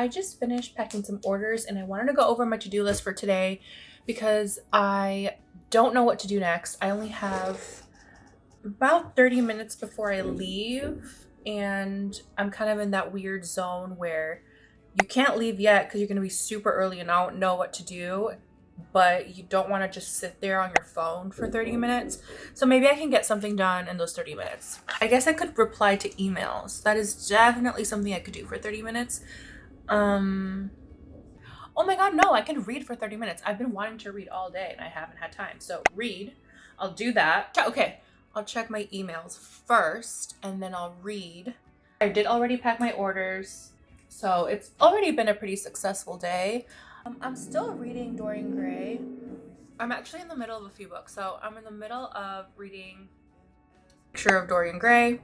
I just finished packing some orders and I wanted to go over my to-do list for today because I don't know what to do next. I only have about 30 minutes before I leave, and I'm kind of in that weird zone where you can't leave yet because you're going to be super early and I don't know what to do, but you don't want to just sit there on your phone for 30 minutes. So maybe I can get something done in those 30 minutes. I guess I could reply to emails. That is definitely something I could do for 30 minutes. Oh my god, no, I can read for 30 minutes. I've been wanting to read all day and I haven't had time. So read. I'll do that. Okay, I'll check my emails first and then I'll read. I did already pack my orders, so it's already been a pretty successful day. I'm still reading Dorian Gray. I'm actually in the middle of a few books. So I'm in the middle of reading Picture of Dorian Gray,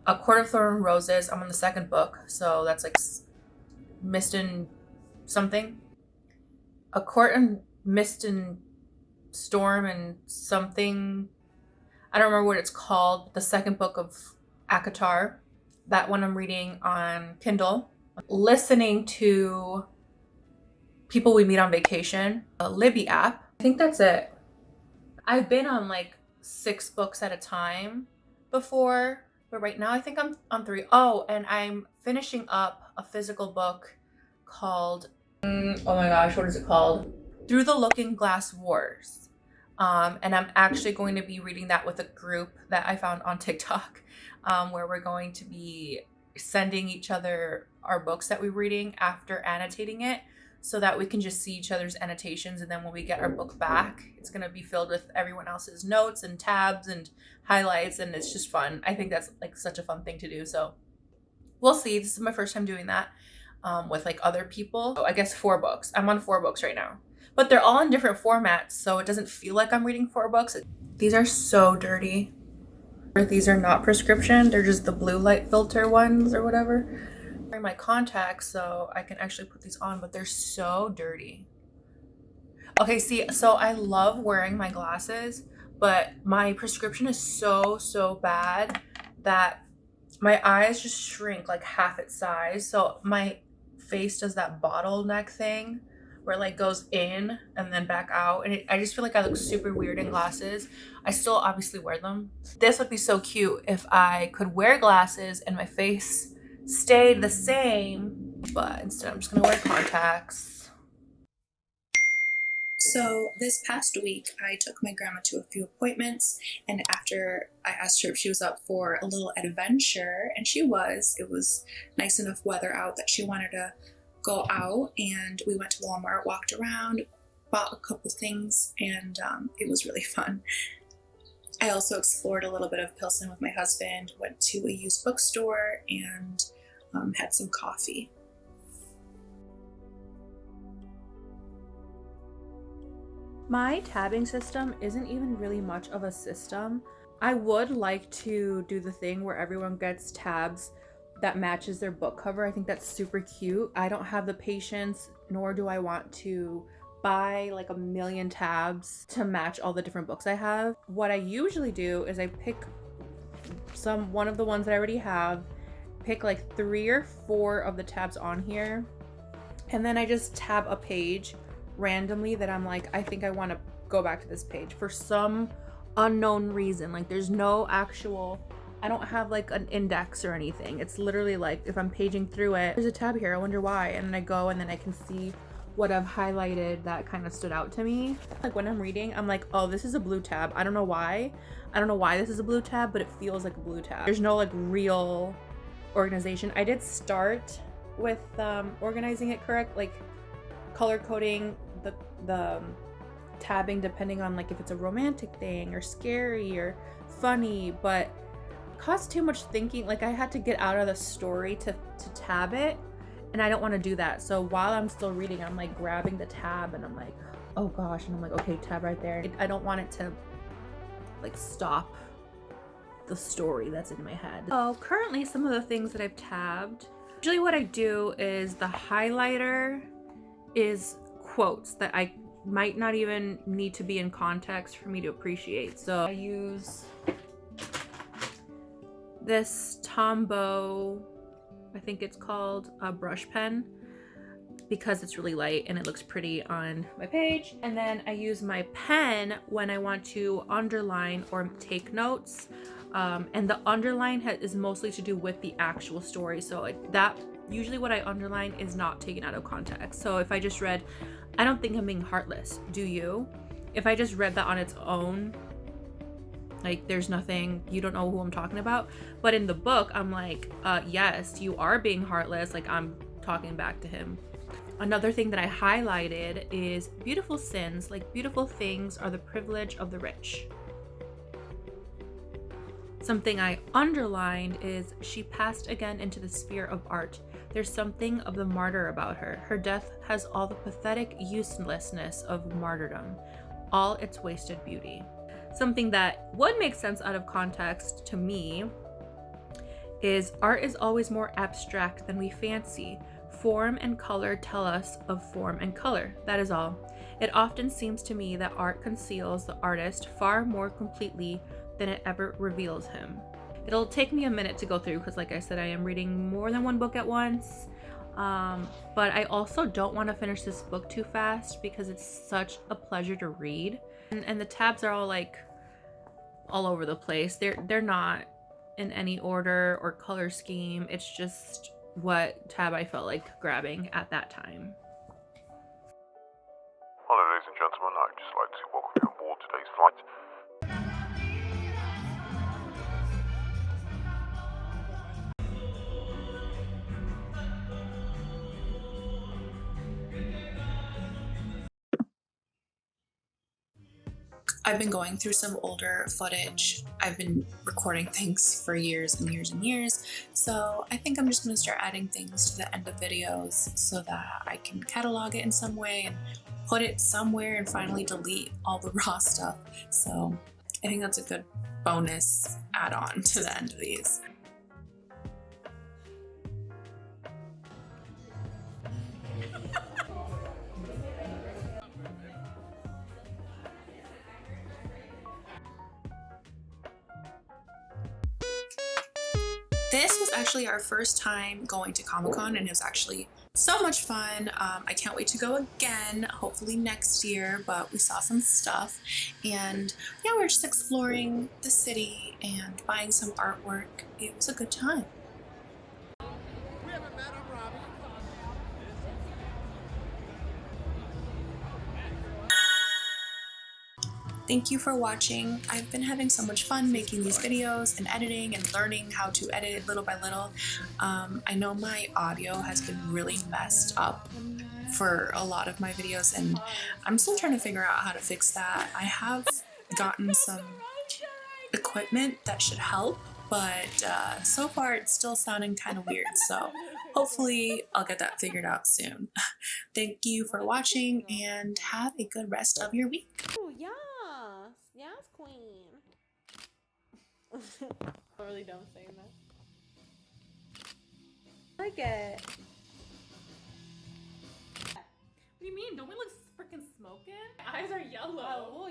A Court of Thorns and Roses. I'm on the second book, so that's like Mist and something. A Court and Mist and Storm and something. I don't remember what it's called. The second book of Akatar. That one I'm reading on Kindle. Listening to People We Meet on Vacation, a Libby app. I think that's it. I've been on like 6 books at a time before, but right now I think I'm on 3. Oh, and I'm finishing up a physical book called, oh my gosh, what is it called? Through the Looking Glass Wars. And I'm actually going to be reading that with a group that I found on TikTok, where we're going to be sending each other our books that we're reading after annotating it so that we can just see each other's annotations. And then when we get our book back, it's going to be filled with everyone else's notes and tabs and highlights. And it's just fun. I think that's like such a fun thing to do. So we'll see. This is my first time doing that with like other people. So I guess 4 books. I'm on 4 books right now. But they're all in different formats, so it doesn't feel like I'm reading 4 books. These are so dirty. These are not prescription. They're just the blue light filter ones or whatever. I'm wearing my contacts so I can actually put these on, but they're so dirty. Okay, see, so I love wearing my glasses, but my prescription is so bad that my eyes just shrink like half its size. So my face does that bottleneck thing where it like goes in and then back out, and I just feel like I look super weird in glasses. I still obviously wear them. This would be so cute if I could wear glasses and my face stayed the same, but instead I'm just gonna wear contacts. So this past week, I took my grandma to a few appointments, and after I asked her if she was up for a little adventure, and she was. It was nice enough weather out that she wanted to go out, and we went to Walmart, walked around, bought a couple things, and it was really fun. I also explored a little bit of Pilsen with my husband, went to a used bookstore, and had some coffee. My tabbing system isn't even really much of a system. I would like to do the thing where everyone gets tabs that matches their book cover. I think that's super cute. I don't have the patience, nor do I want to buy like a million tabs to match all the different books I have. What I usually do is I pick one of the ones that I already have, pick like 3 or 4 of the tabs on here, and then I just tab a page randomly that I'm like, I think I want to go back to this page for some unknown reason. Like there's no actual, I don't have like an index or anything. It's literally like if I'm paging through it, there's a tab here, I wonder why, and then I go and then I can see what I've highlighted that kind of stood out to me. Like when I'm reading, I'm like, oh, this is a blue tab. I don't know why this is a blue tab, but it feels like a blue tab. There's no like real organization. I did start with organizing it correct, like color coding the tabbing depending on like if it's a romantic thing or scary or funny, but it costs too much thinking. Like I had to get out of the story to tab it, and I don't want to do that. So while I'm still reading, I'm like grabbing the tab and I'm like, oh gosh, and I'm like, okay, tab right there. I don't want it to like stop the story that's in my head. So currently some of the things that I've tabbed, usually what I do is the highlighter is quotes that I might not even need to be in context for me to appreciate. So I use this Tombow, I think it's called, a brush pen. because it's really light and it looks pretty on my page. And then I use my pen when I want to underline or take notes. And the underline is mostly to do with the actual story. So like that, usually what I underline is not taken out of context. So if I just read, I don't think I'm being heartless, do you? If I just read that on its own, like there's nothing, you don't know who I'm talking about. But in the book, I'm like, yes, you are being heartless. Like I'm talking back to him. Another thing that I highlighted is beautiful sins, like beautiful things are the privilege of the rich. Something I underlined is she passed again into the sphere of art. There's something of the martyr about her. Her death has all the pathetic uselessness of martyrdom, all its wasted beauty. Something that would make sense out of context to me is art is always more abstract than we fancy. Form and color tell us of form and color. That is all. It often seems to me that art conceals the artist far more completely than it ever reveals him. It'll take me a minute to go through because like I said, I am reading more than one book at once. But I also don't want to finish this book too fast because it's such a pleasure to read. And the tabs are all like all over the place. They're not in any order or color scheme. It's just what tab I felt like grabbing at that time. Hello ladies and gentlemen, I'd just like to welcome you on board today's flight. I've been going through some older footage. I've been recording things for years and years and years. So I think I'm just gonna start adding things to the end of videos so that I can catalog it in some way and put it somewhere and finally delete all the raw stuff. So I think that's a good bonus add-on to the end of these. This was actually our first time going to Comic-Con and it was actually so much fun. I can't wait to go again, hopefully next year, but we saw some stuff and yeah, we were just exploring the city and buying some artwork. It was a good time. Thank you for watching. I've been having so much fun making these videos and editing and learning how to edit little by little. I know my audio has been really messed up for a lot of my videos and I'm still trying to figure out how to fix that. I have gotten some equipment that should help, but so far it's still sounding kind of weird, so hopefully I'll get that figured out soon. Thank you for watching and have a good rest of your week. Oh, yes. Yes, queen. I'm really dumb saying that. I like it. What do you mean? Don't we look freaking smoking? My eyes are yellow. Oh,